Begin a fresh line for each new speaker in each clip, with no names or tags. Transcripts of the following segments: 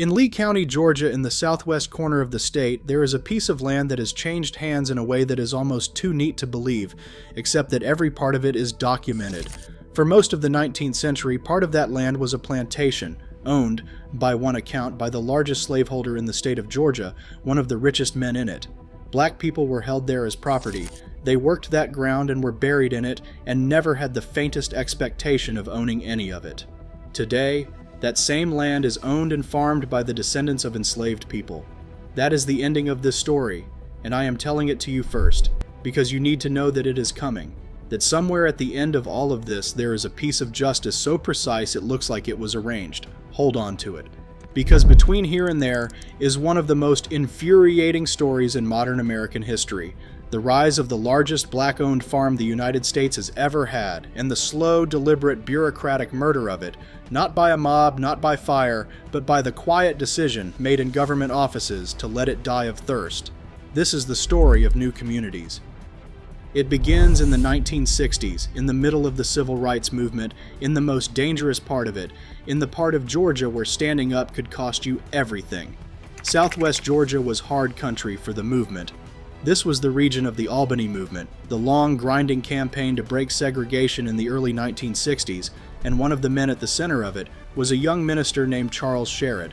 In Lee County, Georgia, in the southwest corner of the state, there is a piece of land that has changed hands in a way that is almost too neat to believe, except that every part of it is documented. For most of the 19th century, part of that land was a plantation, owned, by one account, by the largest slaveholder in the state of Georgia, one of the richest men in it. Black people were held there as property. They worked that ground and were buried in it, and never had the faintest expectation of owning any of it. Today, that same land is owned and farmed by the descendants of enslaved people. That is the ending of this story, and I am telling it to you first, because you need to know that it is coming. That somewhere at the end of all of this there is a piece of justice so precise it looks like it was arranged. Hold on to it. Because between here and there is one of the most infuriating stories in modern American history. The rise of the largest black-owned farm the United States has ever had, and the slow, deliberate, bureaucratic murder of it, not by a mob, not by fire, but by the quiet decision made in government offices to let it die of thirst. This is the story of new communities. It begins in the 1960s, in the middle of the civil rights movement, in the most dangerous part of it, in the part of Georgia where standing up could cost you everything. Southwest Georgia was hard country for the movement. This was the region of the Albany movement, the long, grinding campaign to break segregation in the early 1960s, and one of the men at the center of it was a young minister named Charles Sherrod.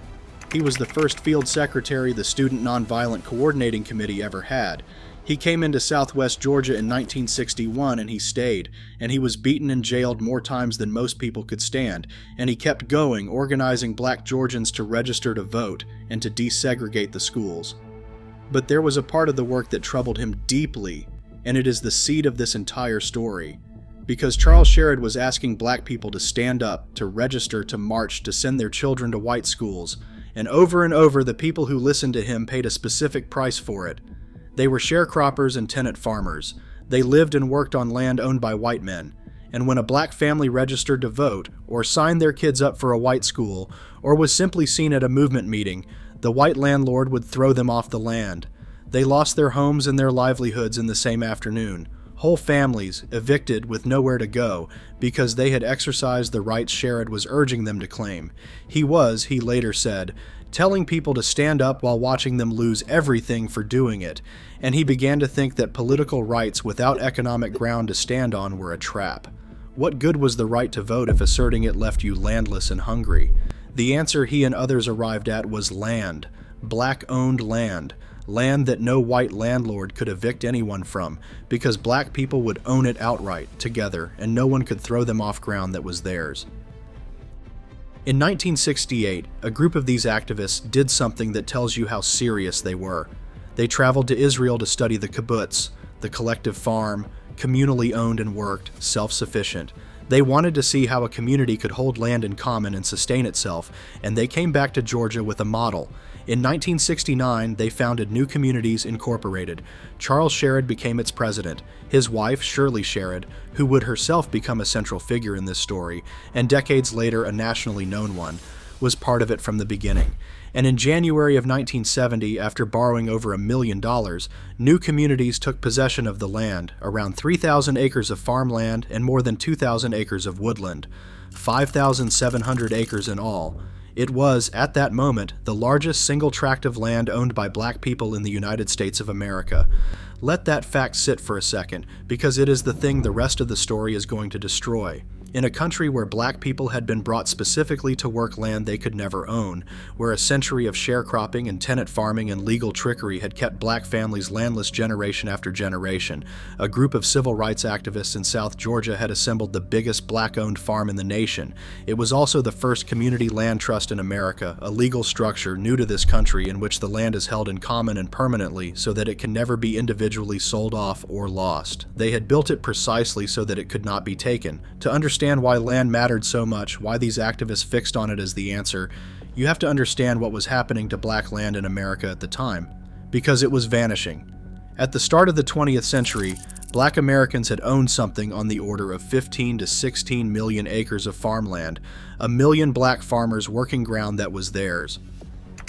He was the first field secretary the Student Nonviolent Coordinating Committee ever had. He came into Southwest Georgia in 1961 and he stayed, and he was beaten and jailed more times than most people could stand, and he kept going, organizing black Georgians to register to vote and to desegregate the schools. But there was a part of the work that troubled him deeply, and it is the seed of this entire story. Because Charles Sherrod was asking black people to stand up, to register, to march, to send their children to white schools, and over the people who listened to him paid a specific price for it. They were sharecroppers and tenant farmers. They lived and worked on land owned by white men. And when a black family registered to vote, or signed their kids up for a white school, or was simply seen at a movement meeting, the white landlord would throw them off the land. They lost their homes and their livelihoods in the same afternoon. Whole families evicted with nowhere to go because they had exercised the rights Sherrod was urging them to claim. He was, he later said, telling people to stand up while watching them lose everything for doing it, and he began to think that political rights without economic ground to stand on were a trap. What good was the right to vote if asserting it left you landless and hungry? The answer he and others arrived at was land. Black-owned land. Land that no white landlord could evict anyone from, because black people would own it outright, together, and no one could throw them off ground that was theirs. In 1968, a group of these activists did something that tells you how serious they were. They traveled to Israel to study the kibbutz, the collective farm, communally owned and worked, self-sufficient. They wanted to see how a community could hold land in common and sustain itself, and they came back to Georgia with a model. In 1969, they founded New Communities Incorporated. Charles Sherrod became its president. His wife, Shirley Sherrod, who would herself become a central figure in this story, and decades later a nationally known one, was part of it from the beginning. And in January of 1970, after borrowing over $1 million, New Communities took possession of the land, around 3,000 acres of farmland and more than 2,000 acres of woodland, 5,700 acres in all. It was, at that moment, the largest single tract of land owned by black people in the United States of America. Let that fact sit for a second, because it is the thing the rest of the story is going to destroy. In a country where black people had been brought specifically to work land they could never own, where a century of sharecropping and tenant farming and legal trickery had kept black families landless generation after generation, a group of civil rights activists in South Georgia had assembled the biggest black-owned farm in the nation. It was also the first community land trust in America, a legal structure new to this country in which the land is held in common and permanently so that it can never be individually sold off or lost. They had built it precisely so that it could not be taken. To understand why land mattered so much, why these activists fixed on it as the answer, you have to understand what was happening to black land in America at the time, because it was vanishing. At the start of the 20th century, black Americans had owned something on the order of 15 to 16 million acres of farmland, 1 million black farmers working ground that was theirs.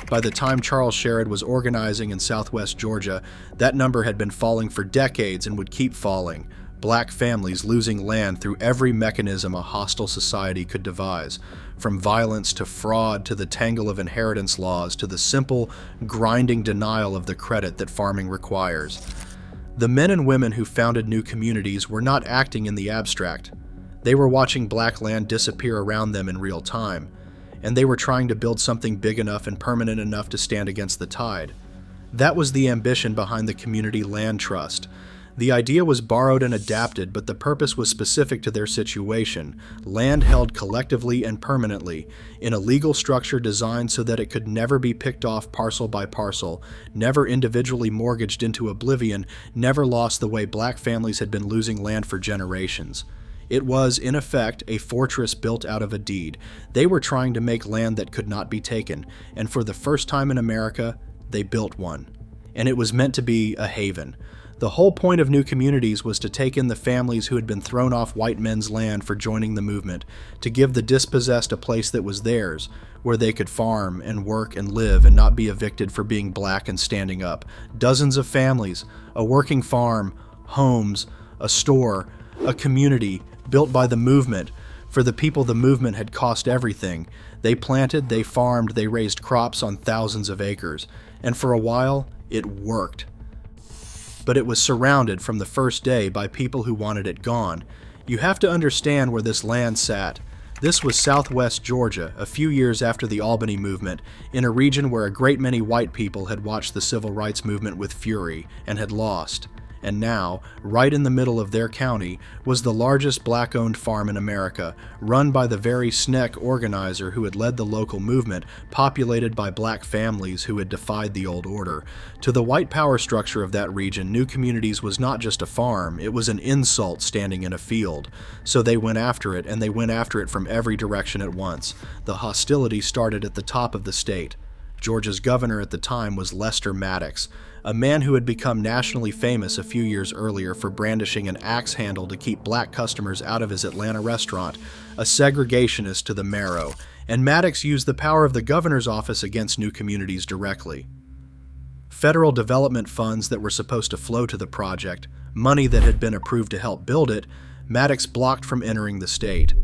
By the time Charles Sherrod was organizing in Southwest Georgia, that number had been falling for decades and would keep falling. Black families losing land through every mechanism a hostile society could devise, from violence to fraud to the tangle of inheritance laws to the simple, grinding denial of the credit that farming requires. The men and women who founded new communities were not acting in the abstract. They were watching black land disappear around them in real time, and they were trying to build something big enough and permanent enough to stand against the tide. That was the ambition behind the Community Land Trust. The idea was borrowed and adapted, but the purpose was specific to their situation: land held collectively and permanently, in a legal structure designed so that it could never be picked off parcel by parcel, never individually mortgaged into oblivion, never lost the way black families had been losing land for generations. It was, in effect, a fortress built out of a deed. They were trying to make land that could not be taken, and for the first time in America, they built one. And it was meant to be a haven. The whole point of new communities was to take in the families who had been thrown off white men's land for joining the movement, to give the dispossessed a place that was theirs, where they could farm and work and live and not be evicted for being black and standing up. Dozens of families, a working farm, homes, a store, a community built by the movement. For the people, the movement had cost everything. They planted, they farmed, they raised crops on thousands of acres. And for a while, it worked. But it was surrounded from the first day by people who wanted it gone. You have to understand where this land sat. This was southwest Georgia, a few years after the Albany movement, in a region where a great many white people had watched the civil rights movement with fury and had lost. And now, right in the middle of their county, was the largest black-owned farm in America, run by the very SNCC organizer who had led the local movement, populated by black families who had defied the old order. To the white power structure of that region, New Communities was not just a farm, it was an insult standing in a field. So they went after it, and they went after it from every direction at once. The hostility started at the top of the state. Georgia's governor at the time was Lester Maddox, a man who had become nationally famous a few years earlier for brandishing an axe handle to keep black customers out of his Atlanta restaurant, a segregationist to the marrow, and Maddox used the power of the governor's office against New Communities directly. Federal development funds that were supposed to flow to the project, money that had been approved to help build it, Maddox blocked from entering the state.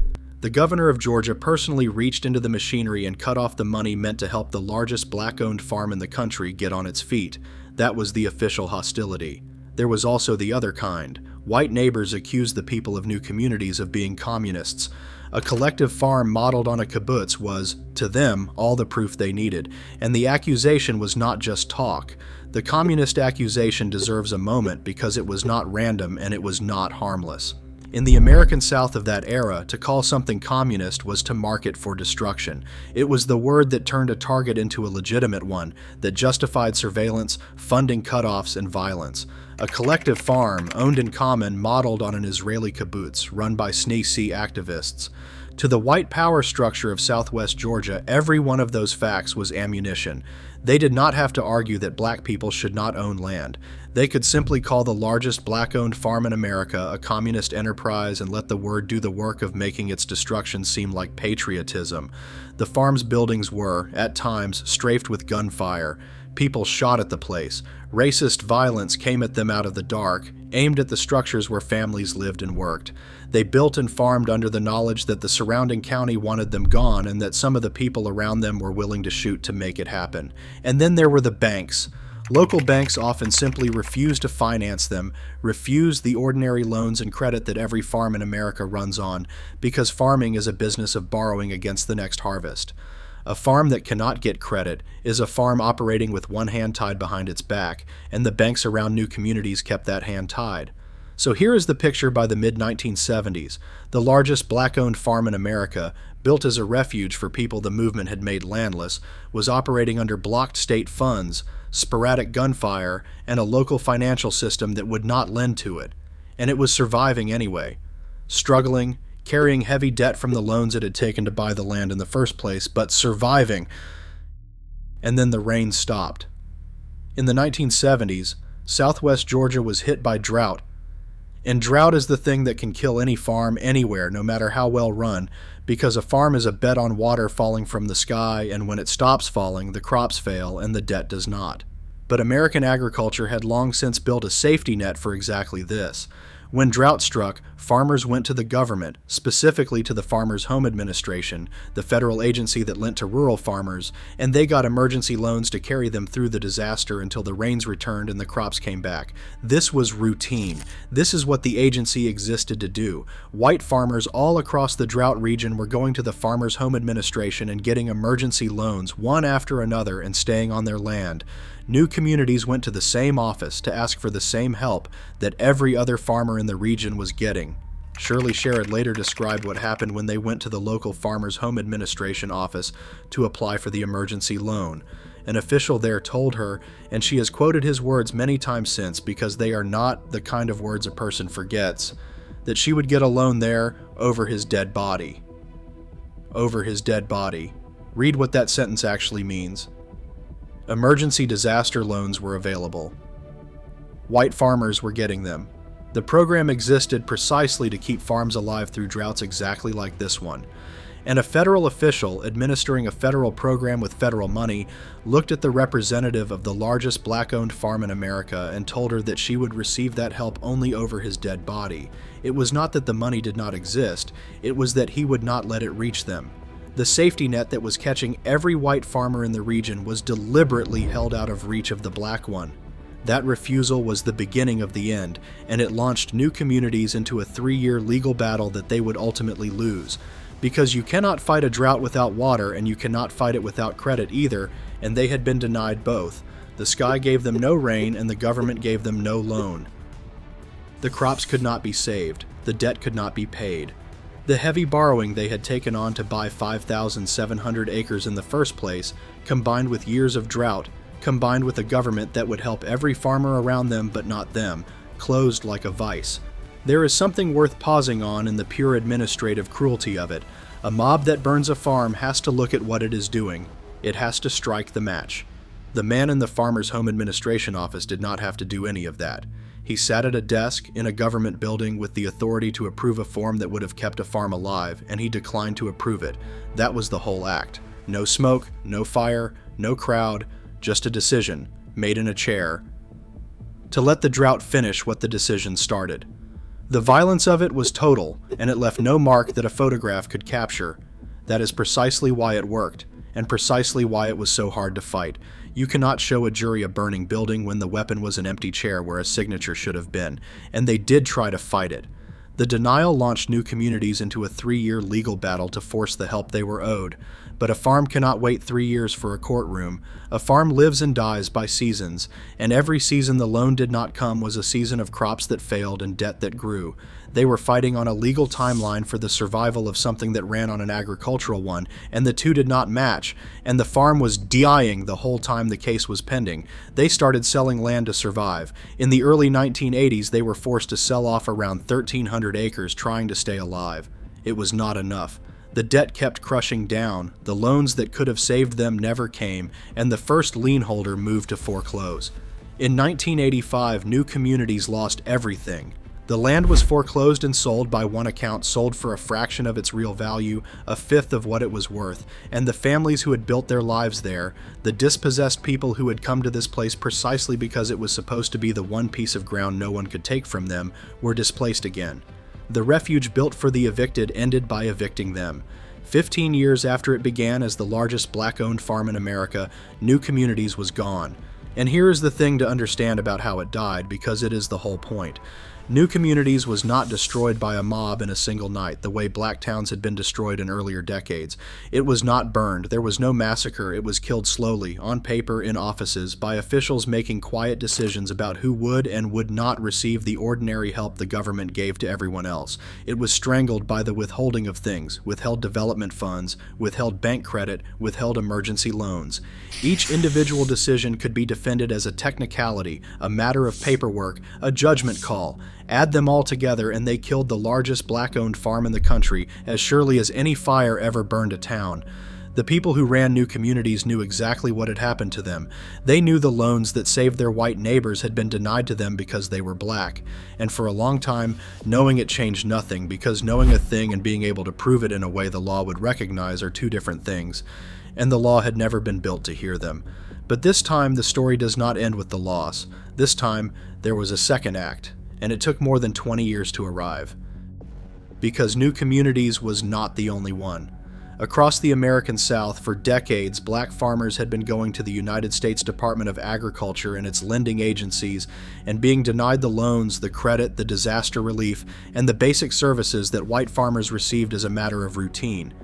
The governor of Georgia personally reached into the machinery and cut off the money meant to help the largest black-owned farm in the country get on its feet. That was the official hostility. There was also the other kind. White neighbors accused the people of New Communities of being communists. A collective farm modeled on a kibbutz was, to them, all the proof they needed, and the accusation was not just talk. The communist accusation deserves a moment because it was not random and it was not harmless. In the American South of that era, to call something communist was to mark it for destruction. It was the word that turned a target into a legitimate one, that justified surveillance, funding cutoffs, and violence. A collective farm, owned in common, modeled on an Israeli kibbutz, run by Sneesi activists. To the white power structure of southwest Georgia, every one of those facts was ammunition. They did not have to argue that black people should not own land. They could simply call the largest black-owned farm in America a communist enterprise and let the word do the work of making its destruction seem like patriotism. The farm's buildings were, at times, strafed with gunfire. People shot at the place. Racist violence came at them out of the dark, aimed at the structures where families lived and worked. They built and farmed under the knowledge that the surrounding county wanted them gone and that some of the people around them were willing to shoot to make it happen. And then there were the banks. Local banks often simply refused to finance them, refused the ordinary loans and credit that every farm in America runs on, because farming is a business of borrowing against the next harvest. A farm that cannot get credit is a farm operating with one hand tied behind its back, and the banks around New Communities kept that hand tied. So here is the picture by the mid-1970s. The largest black-owned farm in America, built as a refuge for people the movement had made landless, was operating under blocked state funds, sporadic gunfire, and a local financial system that would not lend to it. And it was surviving anyway. Struggling, carrying heavy debt from the loans it had taken to buy the land in the first place, but surviving. And then the rain stopped. In the 1970s, southwest Georgia was hit by drought. And drought is the thing that can kill any farm anywhere, no matter how well run, because a farm is a bet on water falling from the sky, and when it stops falling, the crops fail and the debt does not. But American agriculture had long since built a safety net for exactly this. When drought struck, farmers went to the government, specifically to the Farmers' Home Administration, the federal agency that lent to rural farmers, and they got emergency loans to carry them through the disaster until the rains returned and the crops came back. This was routine. This is what the agency existed to do. White farmers all across the drought region were going to the Farmers' Home Administration and getting emergency loans, one after another, and staying on their land. New communities went to the same office to ask for the same help that every other farmer in the region was getting. Shirley Sherrod later described what happened when they went to the local Farmers' Home Administration office to apply for the emergency loan. An official there told her, and she has quoted his words many times since because they are not the kind of words a person forgets, that she would get a loan there over his dead body. Over his dead body. Read what that sentence actually means. Emergency disaster loans were available. White farmers were getting them. The program existed precisely to keep farms alive through droughts exactly like this one. And a federal official administering a federal program with federal money looked at the representative of the largest black-owned farm in America and told her that she would receive that help only over his dead body. It was not that the money did not exist, it was that he would not let it reach them. The safety net that was catching every white farmer in the region was deliberately held out of reach of the black one. That refusal was the beginning of the end, and it launched new communities into a 3-year legal battle that they would ultimately lose. Because you cannot fight a drought without water, and you cannot fight it without credit either, and they had been denied both. The sky gave them no rain, and the government gave them no loan. The crops could not be saved. The debt could not be paid. The heavy borrowing they had taken on to buy 5,700 acres in the first place, combined with years of drought, combined with a government that would help every farmer around them but not them, closed like a vice. There is something worth pausing on in the pure administrative cruelty of it. A mob that burns a farm has to look at what it is doing. It has to strike the match. The man in the Farmers' Home Administration office did not have to do any of that. He sat at a desk in a government building with the authority to approve a form that would have kept a farm alive, and he declined to approve it. That was the whole act. No smoke, no fire, no crowd, just a decision, made in a chair, to let the drought finish what the decision started. The violence of it was total, and it left no mark that a photograph could capture. That is precisely why it worked, and precisely why it was so hard to fight. You cannot show a jury a burning building when the weapon was an empty chair where a signature should have been, and they did try to fight it. The denial launched new communities into a 3-year legal battle to force the help they were owed. But a farm cannot wait 3 years for a courtroom. A farm lives and dies by seasons, and every season the loan did not come was a season of crops that failed and debt that grew. They were fighting on a legal timeline for the survival of something that ran on an agricultural one, and the two did not match, and the farm was dying the whole time the case was pending. They started selling land to survive. In the early 1980s, they were forced to sell off around 1,300 acres trying to stay alive. It was not enough. The debt kept crushing down, the loans that could have saved them never came, and the first lien holder moved to foreclose. In 1985, new communities lost everything. The land was foreclosed and sold, by one account sold for a fraction of its real value, a fifth of what it was worth, and the families who had built their lives there, the dispossessed people who had come to this place precisely because it was supposed to be the one piece of ground no one could take from them, were displaced again. The refuge built for the evicted ended by evicting them. 15 years after it began as the largest black-owned farm in America, New Communities was gone. And here is the thing to understand about how it died, because it is the whole point. New Communities was not destroyed by a mob in a single night, the way black towns had been destroyed in earlier decades. It was not burned. There was no massacre. It was killed slowly, on paper, in offices, by officials making quiet decisions about who would and would not receive the ordinary help the government gave to everyone else. It was strangled by the withholding of things, withheld development funds, withheld bank credit, withheld emergency loans. Each individual decision could be defended as a technicality, a matter of paperwork, a judgment call. Add them all together and they killed the largest black-owned farm in the country as surely as any fire ever burned a town. The people who ran New Communities knew exactly what had happened to them. They knew the loans that saved their white neighbors had been denied to them because they were black. And for a long time, knowing it changed nothing, because knowing a thing and being able to prove it in a way the law would recognize are two different things. And the law had never been built to hear them. But this time, the story does not end with the loss. This time, there was a second act. and it took more than 20 years to arrive. Because New Communities was not the only one. Across the American South, for decades, black farmers had been going to the United States Department of Agriculture and its lending agencies and being denied the loans, the credit, the disaster relief, and the basic services that white farmers received as a matter of routine.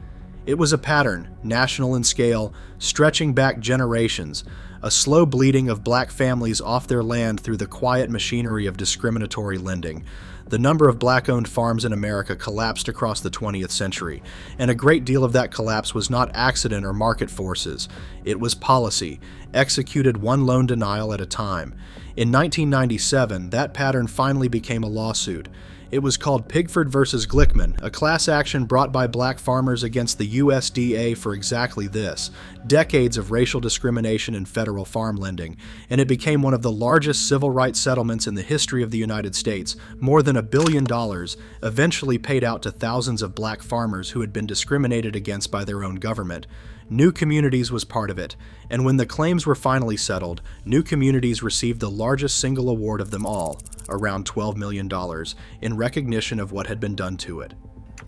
It was a pattern, national in scale, stretching back generations, a slow bleeding of black families off their land through the quiet machinery of discriminatory lending. The number of black-owned farms in America collapsed across the 20th century, and a great deal of that collapse was not accident or market forces. It was policy, executed one loan denial at a time. In 1997, that pattern finally became a lawsuit. It was called Pigford versus Glickman, a class action brought by black farmers against the USDA for exactly this, decades of racial discrimination in federal farm lending, and it became one of the largest civil rights settlements in the history of the United States, more than $1 billion, eventually paid out to thousands of black farmers who had been discriminated against by their own government. New Communities was part of it, and when the claims were finally settled, New Communities received the largest single award of them all, around $12 million, in recognition of what had been done to it.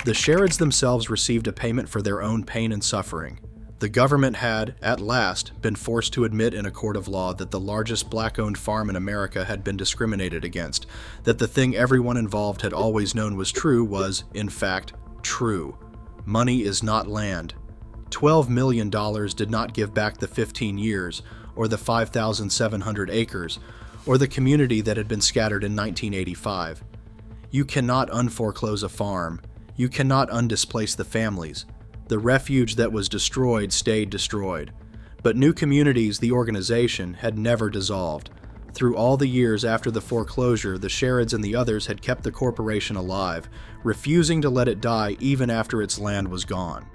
The Sherrods themselves received a payment for their own pain and suffering. The government had, at last, been forced to admit in a court of law that the largest black-owned farm in America had been discriminated against, that the thing everyone involved had always known was true was, in fact, true. Money is not land. $12 million did not give back the 15 years, or the 5,700 acres, or the community that had been scattered in 1985. You cannot unforeclose a farm. You cannot undisplace the families. The refuge that was destroyed stayed destroyed. But New Communities, the organization, had never dissolved. Through all the years after the foreclosure, the Sherrods and the others had kept the corporation alive, refusing to let it die even after its land was gone.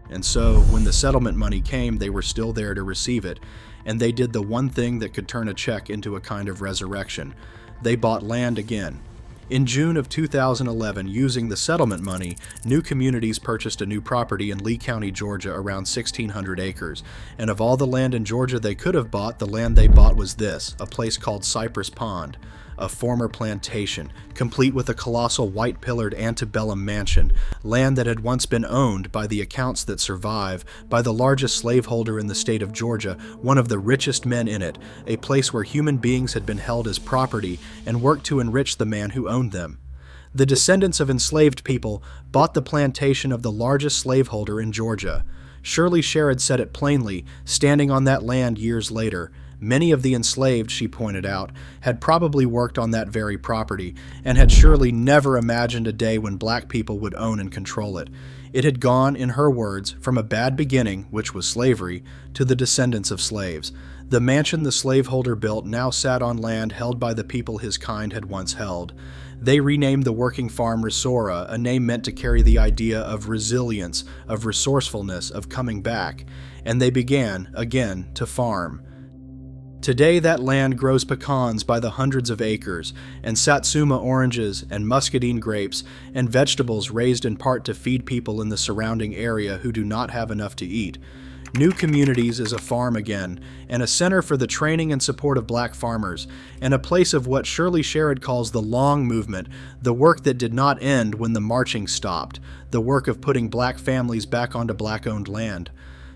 And so, when the settlement money came, they were still there to receive it, and they did the one thing that could turn a check into a kind of resurrection. They bought land again. In June of 2011, using the settlement money, New Communities purchased a new property in Lee County, Georgia, around 1,600 acres. And of all the land in Georgia they could have bought, the land they bought was this, a place called Cypress Pond, a former plantation, complete with a colossal white-pillared antebellum mansion, land that had once been owned, by the accounts that survive, by the largest slaveholder in the state of Georgia, one of the richest men in it, a place where human beings had been held as property and worked to enrich the man who owned them. The descendants of enslaved people bought the plantation of the largest slaveholder in Georgia. Shirley Sherrod said it plainly, standing on that land years later. Many of the enslaved, she pointed out, had probably worked on that very property, and had surely never imagined a day when black people would own and control it. It had gone, in her words, from a bad beginning, which was slavery, to the descendants of slaves. The mansion the slaveholder built now sat on land held by the people his kind had once held. They renamed the working farm Resora, a name meant to carry the idea of resilience, of resourcefulness, of coming back, and they began, again, to farm. Today that land grows pecans by the hundreds of acres, and satsuma oranges, and muscadine grapes, and vegetables raised in part to feed people in the surrounding area who do not have enough to eat. New Communities is a farm again, and a center for the training and support of black farmers, and a place of what Shirley Sherrod calls the long movement, the work that did not end when the marching stopped, the work of putting black families back onto black-owned land.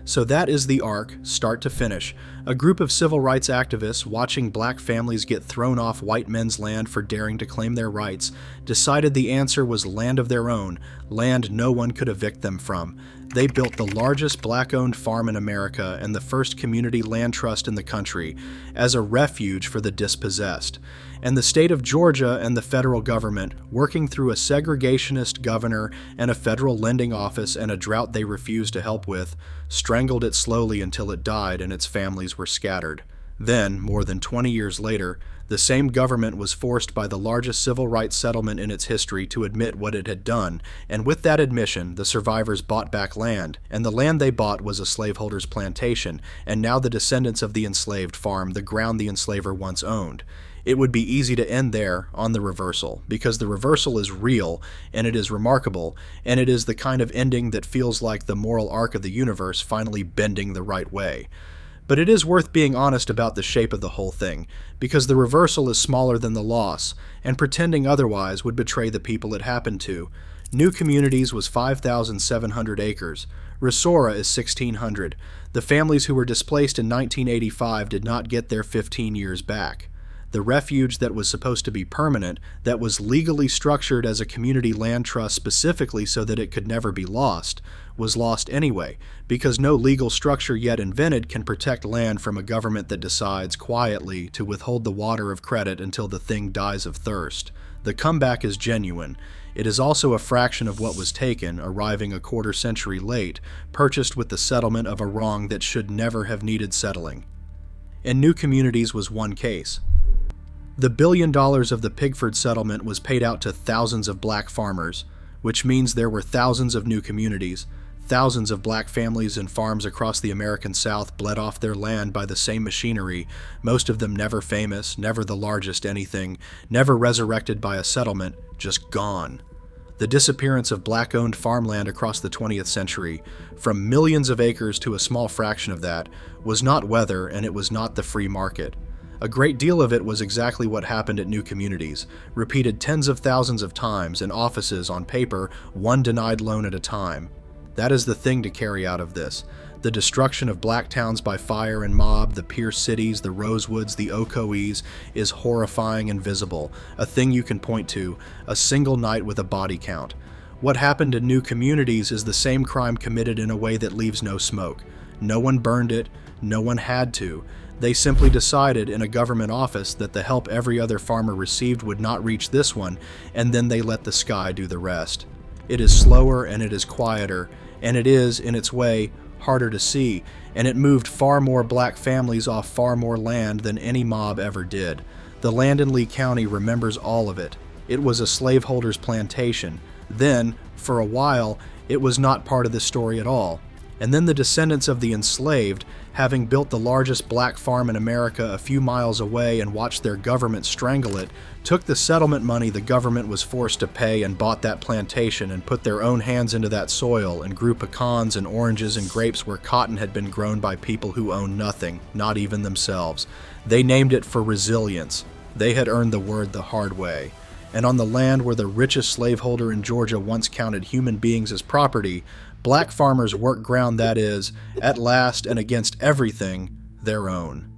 So that is the arc, start to finish. A group of civil rights activists, watching black families get thrown off white men's land for daring to claim their rights, decided the answer was land of their own, land no one could evict them from. They built the largest black-owned farm in America and the first community land trust in the country as a refuge for the dispossessed. And the state of Georgia and the federal government, working through a segregationist governor and a federal lending office and a drought they refused to help with, strangled it slowly until it died and its families were scattered. Then, more than 20 years later, the same government was forced by the largest civil rights settlement in its history to admit what it had done, and with that admission, the survivors bought back land, and the land they bought was a slaveholder's plantation, and now the descendants of the enslaved farm the ground the enslaver once owned. It would be easy to end there, on the reversal, because the reversal is real, and it is remarkable, and it is the kind of ending that feels like the moral arc of the universe finally bending the right way. But it is worth being honest about the shape of the whole thing, because the reversal is smaller than the loss, and pretending otherwise would betray the people it happened to. New Communities was 5,700 acres. Resora is 1,600. The families who were displaced in 1985 did not get their 15 years back. The refuge that was supposed to be permanent, that was legally structured as a community land trust specifically so that it could never be lost, was lost anyway, because no legal structure yet invented can protect land from a government that decides quietly to withhold the water of credit until the thing dies of thirst. The comeback is genuine. It is also a fraction of what was taken, arriving a quarter century late, purchased with the settlement of a wrong that should never have needed settling. And New Communities was one case. The $1 billion of the Pigford settlement was paid out to thousands of black farmers, which means there were thousands of new communities. Thousands of black families and farms across the American South bled off their land by the same machinery, most of them never famous, never the largest anything, never resurrected by a settlement, just gone. The disappearance of black-owned farmland across the 20th century, from millions of acres to a small fraction of that, was not weather, and it was not the free market. A great deal of it was exactly what happened at New Communities, repeated tens of thousands of times in offices on paper, one denied loan at a time. That is the thing to carry out of this. The destruction of black towns by fire and mob, the Pierce cities, the Rosewoods, the Ocoees, is horrifying and visible, a thing you can point to, a single night with a body count. What happened in New Communities is the same crime committed in a way that leaves no smoke. No one burned it, no one had to. They simply decided in a government office that the help every other farmer received would not reach this one, and then they let the sky do the rest. It is slower and it is quieter, and it is, in its way, harder to see, and it moved far more black families off far more land than any mob ever did. The land in Lee County remembers all of it. It was a slaveholder's plantation. Then, for a while, it was not part of the story at all. And then the descendants of the enslaved, having built the largest black farm in America a few miles away and watched their government strangle it, took the settlement money the government was forced to pay and bought that plantation and put their own hands into that soil and grew pecans and oranges and grapes where cotton had been grown by people who owned nothing, not even themselves. They named it for resilience. They had earned the word the hard way. And on the land where the richest slaveholder in Georgia once counted human beings as property, black farmers worked ground that is, at last and against everything, their own.